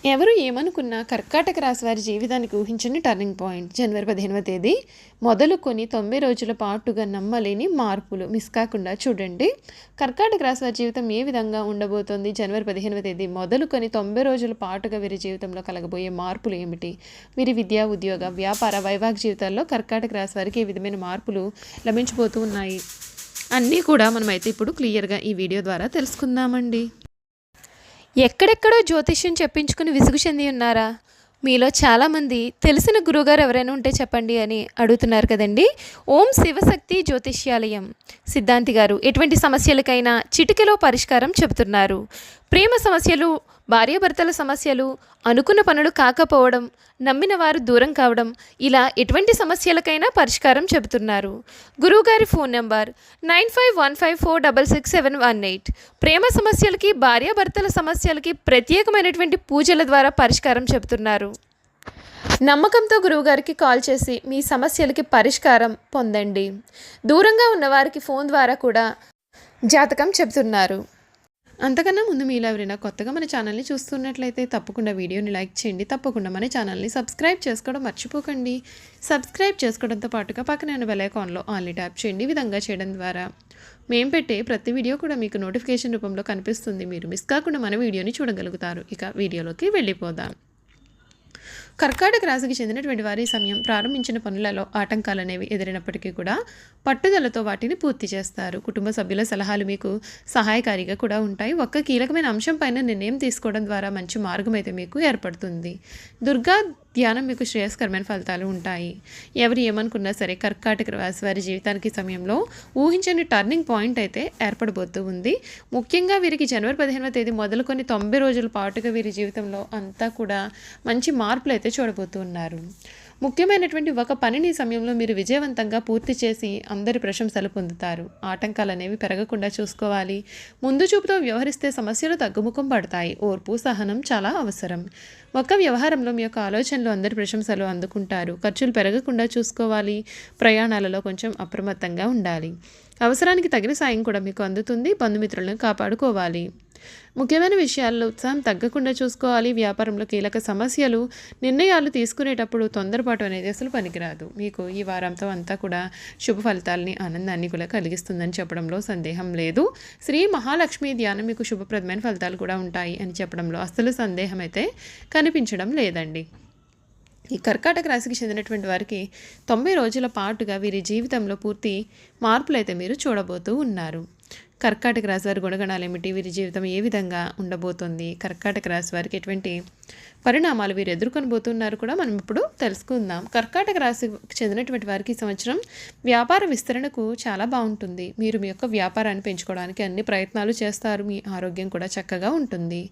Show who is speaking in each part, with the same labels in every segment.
Speaker 1: ఎవరు ఏమనుకున్నా కర్కాటక రాశి వారి జీవితానికి ఊహించని టర్నింగ్ పాయింట్ జనవరి 15వ తేదీ మొదలుకొని 90 రోజుల పాటుగా నమ్మలేని మార్పులు మిస్ కాకుండా చూడండి. కర్కాటక రాశి వారి జీవితం ఏ విధంగా ఉండబోతోంది? జనవరి 15వ తేదీ మొదలుకొని 90 రోజుల పాటుగా వీరి జీవితంలో కలగబోయే మార్పులు ఏమిటి? వీరి విద్యా, ఉద్యోగ, వ్యాపార, వైవాహిక జీవితాల్లో కర్కాటక రాశి వారికి ఏ విధమైన మార్పులు లభించబోతూ ఉన్నాయి అన్నీ కూడా మనమైతే ఇప్పుడు క్లియర్గా ఈ వీడియో ద్వారా తెలుసుకుందామండి. ఎక్కడెక్కడో జ్యోతిష్యం చెప్పించుకుని విసుగు చెంది ఉన్నారా? మీలో చాలామంది తెలిసిన గురువుగారు ఎవరైనా ఉంటే చెప్పండి అని అడుగుతున్నారు కదండి. ఓం శివశక్తి జ్యోతిష్యాలయం సిద్ధాంతి గారు ఎటువంటి సమస్యలకైనా చిటికెలో పరిష్కారం చెబుతున్నారు. ప్రేమ సమస్యలు, భార్యాభర్తల సమస్యలు, అనుకున్న పనులు కాకపోవడం, నమ్మిన వారు దూరం కావడం, ఇలా ఎటువంటి సమస్యలకైనా పరిష్కారం చెబుతున్నారు. గురువుగారి ఫోన్ నెంబర్ 9515466718. ప్రేమ సమస్యలకి, భార్యాభర్తల సమస్యలకి ప్రత్యేకమైనటువంటి పూజల ద్వారా పరిష్కారం చెబుతున్నారు. నమ్మకంతో గురువుగారికి కాల్ చేసి మీ సమస్యలకి పరిష్కారం పొందండి. దూరంగా ఉన్నవారికి ఫోన్ ద్వారా కూడా జాతకం చెబుతున్నారు. అంతకన్నా ముందు మీలో ఎవరైనా కొత్తగా మన ఛానల్ని చూస్తున్నట్లయితే తప్పకుండా వీడియోని లైక్ చేయండి. తప్పకుండా మన ఛానల్ని సబ్స్క్రైబ్ చేసుకోవడం మర్చిపోకండి. సబ్స్క్రైబ్ చేసుకోవడంతో పాటుగా పక్కన ఉన్న బెల్ ఐకాన్లో ఆల్ని ట్యాప్ చేయండి. ఈ విధంగా చేయడం ద్వారా మేము పెట్టే ప్రతి వీడియో కూడా మీకు నోటిఫికేషన్ రూపంలో కనిపిస్తుంది. మీరు మిస్ కాకుండా మన వీడియోని చూడగలుగుతారు. ఇక వీడియోలోకి వెళ్ళిపోదాం. కర్కాటక రాశికి చెందినటువంటి వారి సమయం ప్రారంభించిన పనులలో ఆటంకాలు అనేవి ఎదురైనప్పటికీ కూడా పట్టుదలతో వాటిని పూర్తి చేస్తారు. కుటుంబ సభ్యుల సలహాలు మీకు సహాయకారిగా కూడా ఉంటాయి. ఒక్క కీలకమైన అంశం పైన నిర్ణయం తీసుకోవడం ద్వారా మంచి మార్గం అయితే మీకు ఏర్పడుతుంది. దుర్గా ధ్యానం మీకు శ్రేయస్కరమైన ఫలితాలు ఉంటాయి. ఎవరు ఏమనుకున్నా సరే కర్కాటక రాశి వారి జీవితానికి సమయంలో ఊహించని టర్నింగ్ పాయింట్ అయితే ఏర్పడబోతూ ఉంది. ముఖ్యంగా వీరికి జనవరి 15వ తేదీ మొదలుకొని 90 రోజుల పాటుగా వీరి జీవితంలో అంతా కూడా మంచి మార్పులు అయితే చూడబోతూ ఉన్నారు. ముఖ్యమైనటువంటి ఒక పనిని సమయంలో మీరు విజయవంతంగా పూర్తి చేసి అందరి ప్రశంసలు పొందుతారు. ఆటంకాలు అనేవి పెరగకుండా చూసుకోవాలి. ముందు చూపుతో వ్యవహరిస్తే సమస్యలు తగ్గుముఖం పడతాయి. ఓర్పు, సహనం చాలా అవసరం. ఒక వ్యవహారంలో మీ యొక్క ఆలోచనలు అందరి ప్రశంసలు అందుకుంటారు. ఖర్చులు పెరగకుండా చూసుకోవాలి. ప్రయాణాలలో కొంచెం అప్రమత్తంగా ఉండాలి. అవసరానికి తగిన సాయం కూడా మీకు అందుతుంది. బంధుమిత్రులను కాపాడుకోవాలి. ముఖ్యమైన విషయాల్లో ఉత్సాహం తగ్గకుండా చూసుకోవాలి. వ్యాపారంలో కీలక సమస్యలు, నిర్ణయాలు తీసుకునేటప్పుడు తొందరపాటు అనేది అసలు పనికిరాదు. మీకు ఈ వారంతో అంతా కూడా శుభ ఫలితాలని, ఆనందాన్ని కూడా కలిగిస్తుందని చెప్పడంలో సందేహం లేదు. శ్రీ మహాలక్ష్మి ధ్యానం మీకు శుభప్రదమైన ఫలితాలు కూడా ఉంటాయి అని చెప్పడంలో అసలు సందేహం అయితే కనిపించడం లేదండి. ఈ కర్కాటక రాశికి చెందినటువంటి వారికి 90 రోజుల పాటుగా వీరి జీవితంలో పూర్తి మార్పులు అయితే మీరు చూడబోతూ ఉన్నారు. కర్కాటక రాశి వారి గుణగణాలు ఏమిటి? వీరి జీవితం ఏ విధంగా ఉండబోతోంది? కర్కాటక రాశి వారికి ఎటువంటి పరిణామాలు వీరు ఎదుర్కొనబోతున్నారు కూడా మనం ఇప్పుడు తెలుసుకుందాం. కర్కాటక రాశికి చెందినటువంటి వారికి ఈ సంవత్సరం వ్యాపార విస్తరణకు చాలా బాగుంటుంది. మీరు మీ యొక్క వ్యాపారాన్ని పెంచుకోవడానికి అన్ని ప్రయత్నాలు చేస్తారు. మీ ఆరోగ్యం కూడా చక్కగా ఉంటుంది.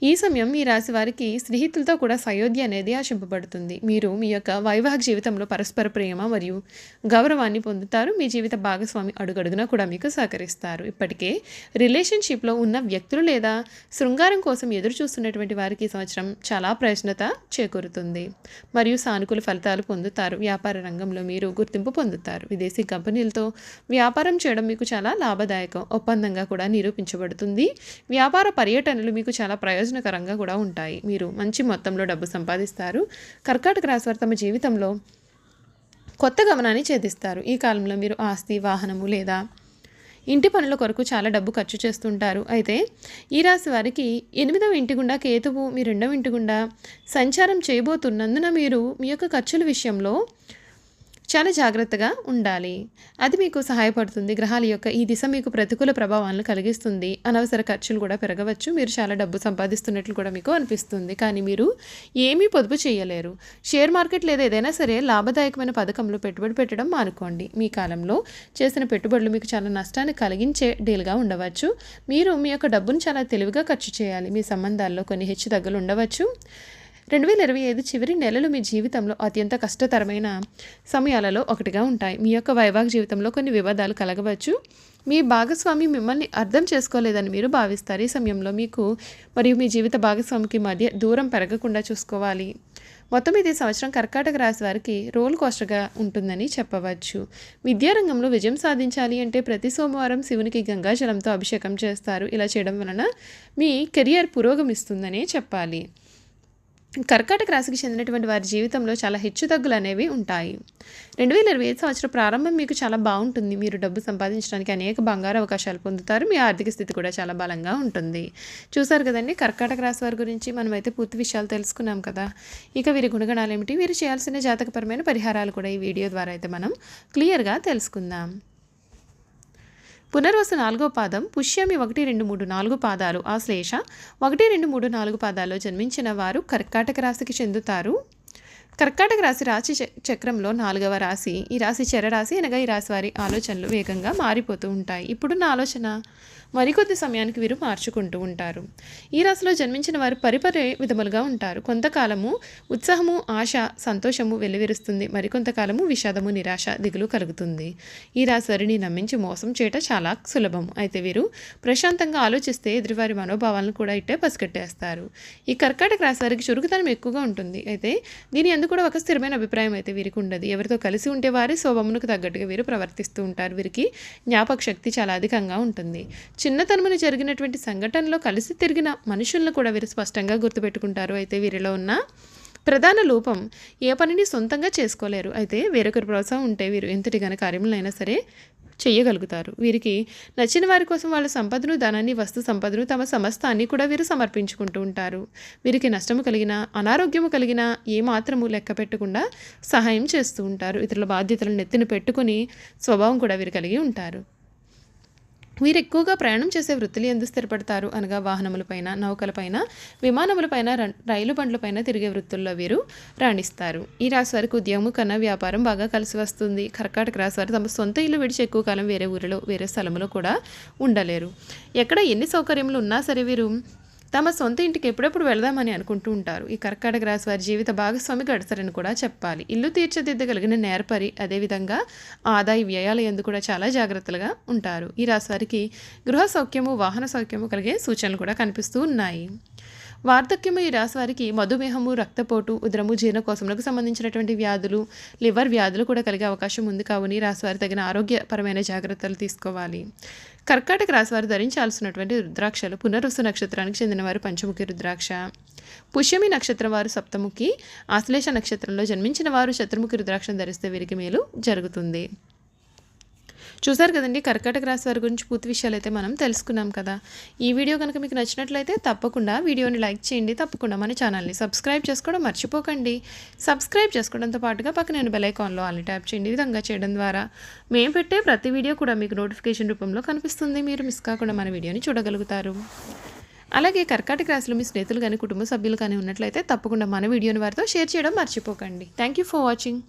Speaker 1: ఈ సమయం ఈ రాశి వారికి స్నేహితులతో కూడా సయోధ్య అనేది ఆశింపబడుతుంది. మీరు మీ యొక్క వైవాహిక జీవితంలో పరస్పర ప్రేమ మరియు గౌరవాన్ని పొందుతారు. మీ జీవిత భాగస్వామి అడుగడుగునా కూడా మీకు సహకరిస్తారు. ఇప్పటికే రిలేషన్షిప్లో ఉన్న వ్యక్తులు లేదా శృంగారం కోసం ఎదురు చూస్తున్నటువంటి వారికి ఈ సంవత్సరం చాలా ప్రశ్నత చేకూరుతుంది మరియు సానుకూల ఫలితాలు పొందుతారు. వ్యాపార రంగంలో మీరు గుర్తింపు పొందుతారు. విదేశీ కంపెనీలతో వ్యాపారం చేయడం మీకు చాలా లాభదాయకం, ఒప్పందంగా కూడా నిరూపించబడుతుంది. వ్యాపార పర్యటనలు మీకు చాలా ప్రయోజనకరంగా కూడా ఉంటాయి. మీరు మంచి మొత్తంలో డబ్బు సంపాదిస్తారు. కర్కాటక రాశి వారు తమ జీవితంలో కొత్త గమనాన్ని ఛేదిస్తారు. ఈ కాలంలో మీరు ఆస్తి, వాహనము లేదా ఇంటి పనుల కొరకు చాలా డబ్బు ఖర్చు చేస్తుంటారు. అయితే ఈ రాశి వారికి 8వ ఇంటి గుండా కేతువు మీ 2వ ఇంటి గుండా సంచారం చేయబోతున్నందున మీరు మీ యొక్క ఖర్చుల విషయంలో చాలా జాగ్రత్తగా ఉండాలి. అది మీకు సహాయపడుతుంది. గ్రహాల యొక్క ఈ దిశ మీకు ప్రతికూల ప్రభావాలను కలిగిస్తుంది. అనవసర ఖర్చులు కూడా పెరగవచ్చు. మీరు చాలా డబ్బు సంపాదిస్తున్నట్లు కూడా మీకు అనిపిస్తుంది, కానీ మీరు ఏమీ పొదుపు చేయలేరు. షేర్ మార్కెట్ లేదా ఏదైనా సరే లాభదాయకమైన పథకంలో పెట్టుబడి పెట్టడం మానుకోండి. మీ కాలంలో చేసిన పెట్టుబడులు మీకు చాలా నష్టాన్ని కలిగించే డీల్గా ఉండవచ్చు. మీరు మీ యొక్క డబ్బును చాలా తెలివిగా ఖర్చు చేయాలి. మీ సంబంధాల్లో కొన్ని హెచ్చుతగ్గులు ఉండవచ్చు. 2025 చివరి నెలలు మీ జీవితంలో అత్యంత కష్టతరమైన సమయాలలో ఒకటిగా ఉంటాయి. మీ యొక్క వైవాహిక జీవితంలో కొన్ని వివాదాలు కలగవచ్చు. మీ భాగస్వామి మిమ్మల్ని అర్థం చేసుకోలేదని మీరు భావిస్తారు. ఈ సమయంలో మీకు మరియు మీ జీవిత భాగస్వామికి మధ్య దూరం పెరగకుండా చూసుకోవాలి. మొత్తం ఇది సంవత్సరం కర్కాటక రాశి వారికి రోల్ కోస్టర్గా ఉంటుందని చెప్పవచ్చు. విద్యారంగంలో విజయం సాధించాలి అంటే ప్రతి సోమవారం శివునికి గంగాజలంతో అభిషేకం చేస్తారు. ఇలా చేయడం వలన మీ కెరియర్ పురోగమిస్తుందని చెప్పాలి. కర్కాటక రాశికి చెందినటువంటి వారి జీవితంలో చాలా హెచ్చుతగ్గులు అనేవి ఉంటాయి. 2025 సంవత్సరం ప్రారంభం మీకు చాలా బాగుంటుంది. మీరు డబ్బు సంపాదించడానికి అనేక బంగారు అవకాశాలు పొందుతారు. మీ ఆర్థిక స్థితి కూడా చాలా బలంగా ఉంటుంది. చూసారు కదండి, కర్కాటక రాశి వారి గురించి మనమైతే పూర్తి విషయాలు తెలుసుకున్నాం కదా. ఇక వీరి గుణగణాలు ఏమిటి, వీరు చేయాల్సిన జాతకపరమైన పరిహారాలు కూడా ఈ వీడియో ద్వారా అయితే మనం క్లియర్గా తెలుసుకుందాం. పునర్వసు 4వ పాదం, పుష్యమి 1, 2, 3, 4 పాదాలు, ఆశ్లేష 1, 2, 3, 4 పాదాల్లో జన్మించిన వారు కర్కాటక రాశికి చెందుతారు. కర్కాటక రాశి చక్రంలో 4వ రాశి. ఈ రాశి చరరాశి అనగా ఈ రాశి వారి ఆలోచనలు వేగంగా మారిపోతూ ఉంటాయి. ఇప్పుడున్న ఆలోచన మరికొద్ది సమయానికి వీరు మార్చుకుంటూ ఉంటారు. ఈ రాశిలో జన్మించిన వారు పరిపరి విధములుగా ఉంటారు. కొంతకాలము ఉత్సాహము, ఆశ, సంతోషము వెల్లివిరుస్తుంది. మరికొంతకాలము విషాదము, నిరాశ, దిగులు కలుగుతుంది. ఈ రాశి వారిని నమ్మించి మోసం చేయటం చాలా సులభం. అయితే వీరు ప్రశాంతంగా ఆలోచిస్తే ఎదుటివారి మనోభావాలను కూడా ఇట్టే పసిగట్టేస్తారు. ఈ కర్కాటక రాశి వారికి చురుకుతనం ఎక్కువగా ఉంటుంది. అయితే దీని అందుకు కూడా ఒక స్థిరమైన అభిప్రాయం అయితే వీరికి ఉండదు. ఎవరితో కలిసి ఉంటే వారి స్వభావమునకు తగ్గట్టుగా వీరు ప్రవర్తిస్తూ ఉంటారు. వీరికి జ్ఞాపక శక్తి చాలా అధికంగా ఉంటుంది. చిన్నతనమున జరిగినటువంటి సంఘటనలో కలిసి తిరిగిన మనుషులను కూడా వీరు స్పష్టంగా గుర్తుపెట్టుకుంటారు. అయితే వీరిలో ఉన్న ప్రధాన లోపం ఏ పనిని సొంతంగా చేసుకోలేరు. అయితే వేరొకరి ప్రోత్సాహం ఉంటే వీరు ఎంతటి ఘన కార్యములైనా సరే చేయగలుగుతారు. వీరికి నచ్చిన వారి కోసం వాళ్ళ సంపదను, ధనాన్ని, వస్తు సంపదను, తమ సమస్తాన్ని కూడా వీరు సమర్పించుకుంటూ ఉంటారు. వీరికి నష్టము కలిగినా, అనారోగ్యము కలిగినా ఏమాత్రము లెక్క పెట్టకుండా సహాయం చేస్తూ ఉంటారు. ఇతరుల బాధ్యతలను నెత్తిన పెట్టుకుని స్వభావం కూడా వీరు కలిగి ఉంటారు. వీరు ఎక్కువగా ప్రయాణం చేసే వృత్తులు ఎందుకు స్థిరపడతారు అనగా వాహనములపైన, నౌకలపైన, విమానములపైన, రైలు బండ్లపైన తిరిగే వృత్తుల్లో వీరు రాణిస్తారు. ఈ రాశి వారికి ఉద్యోగము కన్నా వ్యాపారం బాగా కలిసి వస్తుంది. కర్కాటక రాశి వారు తమ సొంత ఇల్లు విడిచి ఎక్కువ కాలం వేరే ఊరిలో, వేరే స్థలంలో కూడా ఉండలేరు. ఎక్కడ ఎన్ని సౌకర్యములు ఉన్నా సరే వీరు తమ సొంత ఇంటికి ఎప్పుడెప్పుడు వెళదామని అనుకుంటూ ఉంటారు. ఈ కర్కాటక రాశి వారి జీవిత భాగస్వామి గడసరని కూడా చెప్పాలి. ఇల్లు తీర్చిదిద్దగలిగిన నేర్పరి, అదేవిధంగా ఆదాయ వ్యయాల యందు కూడా చాలా జాగ్రత్తలుగా ఉంటారు. ఈ రాశి వారికి గృహ సౌఖ్యము, వాహన సౌఖ్యము కలిగే సూచనలు కూడా కనిపిస్తూ ఉన్నాయి. వార్ధక్యము ఈ రాశి వారికి మధుమేహము, రక్తపోటు, ఉదరము, జీర్ణకోశములకు సంబంధించినటువంటి వ్యాధులు, లివర్ వ్యాధులు కూడా కలిగే అవకాశం ఉంది. కావున ఈ రాశి వారి తగిన ఆరోగ్యపరమైన జాగ్రత్తలు తీసుకోవాలి. కర్కాటక రాశి వారు ధరించాల్సినటువంటి రుద్రాక్షలు: పునర్వసు నక్షత్రానికి చెందిన వారు పంచముఖి రుద్రాక్ష, పుష్యమి నక్షత్రం వారు సప్తముఖి, ఆశ్లేష నక్షత్రంలో జన్మించిన వారు చతుర్ముఖి రుద్రాక్షను ధరిస్తే వీరికి మేలు జరుగుతుంది. చూసారు కదండి, కర్కాటక రాశి వారి గురించి పూర్తి విషయాలు అయితే మనం తెలుసుకున్నాం కదా. ఈ వీడియో కనుక మీకు నచ్చినట్లయితే తప్పకుండా వీడియోని లైక్ చేయండి. తప్పకుండా మన ఛానల్ని సబ్స్క్రైబ్ చేసుకోవడం మర్చిపోకండి. సబ్స్క్రైబ్ చేసుకోవడంతో పాటుగా పక్కన బెల్ ఐకాన్లో ఆల్ ట్యాప్ చేయండి. ఈ విధంగా చేయడం ద్వారా మేము పెట్టే ప్రతి వీడియో కూడా మీకు నోటిఫికేషన్ రూపంలో కనిపిస్తుంది. మీరు మిస్ కాకుండా మన వీడియోని చూడగలుగుతారు. అలాగే కర్కాటక రాశిలో మీ స్నేహితులు కానీ, కుటుంబ సభ్యులు కానీ ఉన్నట్లయితే తప్పకుండా మన వీడియోని వారితో షేర్ చేయడం మర్చిపోకండి. Thank you for watching.